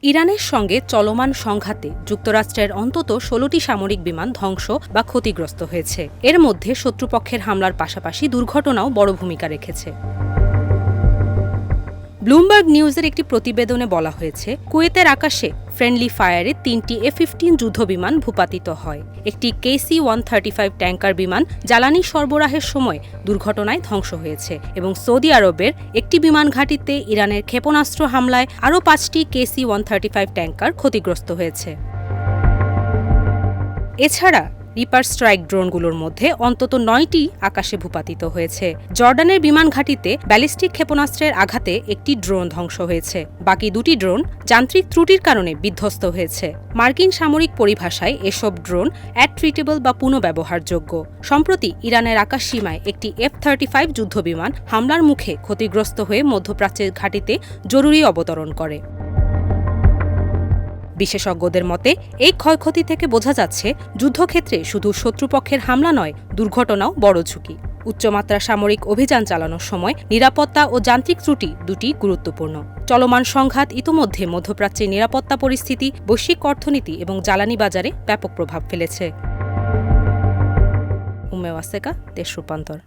ইরানের সঙ্গে চলমান সংঘাতে যুক্তরাষ্ট্রের অন্তত ১৬টি সামরিক বিমান ধ্বংস বা ক্ষতিগ্রস্ত হয়েছে। এর মধ্যে শত্রুপক্ষের হামলার পাশাপাশি দুর্ঘটনাও বড় ভূমিকা রেখেছে। ব্লুমবার্গ নিউজের একটি প্রতিবেদনে বলা হয়েছে, কুয়েতের আকাশে ফ্রেন্ডলি ফায়ারে ৩টি F-15 যুদ্ধবিমান ভূপাতিত হয়। একটি KC-135 ট্যাঙ্কার বিমান জ্বালানি সরবরাহের সময় দুর্ঘটনায় ধ্বংস হয়েছে এবং সৌদি আরবের একটি বিমান ঘাঁটিতে ইরানের ক্ষেপণাস্ত্র হামলায় আরও ৫টি KC-135 ট্যাঙ্কার ক্ষতিগ্রস্ত হয়েছে। এছাড়া রিপার স্ট্রাইক ড্রোনগুলোর মধ্যে অন্তত ৯টি আকাশে ভূপাতিত হয়েছে। জর্ডানের বিমান ঘাঁটিতে ব্যালিস্টিক ক্ষেপণাস্ত্রের আঘাতে একটি ড্রোন ধ্বংস হয়েছে। বাকি দুটি ড্রোন যান্ত্রিক ত্রুটির কারণে বিধ্বস্ত হয়েছে। মার্কিন সামরিক পরিভাষায় এসব ড্রোন অ্যাট্রিটেবল বা পুনঃব্যবহারযোগ্য। সম্প্রতি ইরানের আকাশ সীমায় একটি F-35 যুদ্ধবিমান হামলার মুখে ক্ষতিগ্রস্ত হয়ে মধ্যপ্রাচ্যের ঘাঁটিতে জরুরি অবতরণ করে। বিশেষজ্ঞদের মতে, এই ক্ষয়ক্ষতি থেকে বোঝা যাচ্ছে যুদ্ধক্ষেত্রে শুধু শত্রুপক্ষের হামলা নয়, দুর্ঘটনাও বড় ঝুঁকি। উচ্চমাত্রা সামরিক অভিযান চালানোর সময় নিরাপত্তা ও যান্ত্রিক ত্রুটি দুটি গুরুত্বপূর্ণ। চলমান সংঘাত ইতোমধ্যে মধ্যপ্রাচ্যের নিরাপত্তা পরিস্থিতি, বৈশ্বিক অর্থনীতি এবং জ্বালানি বাজারে ব্যাপক প্রভাব ফেলেছে। উম্মে ওয়াসেকা, দেশ রূপান্তর।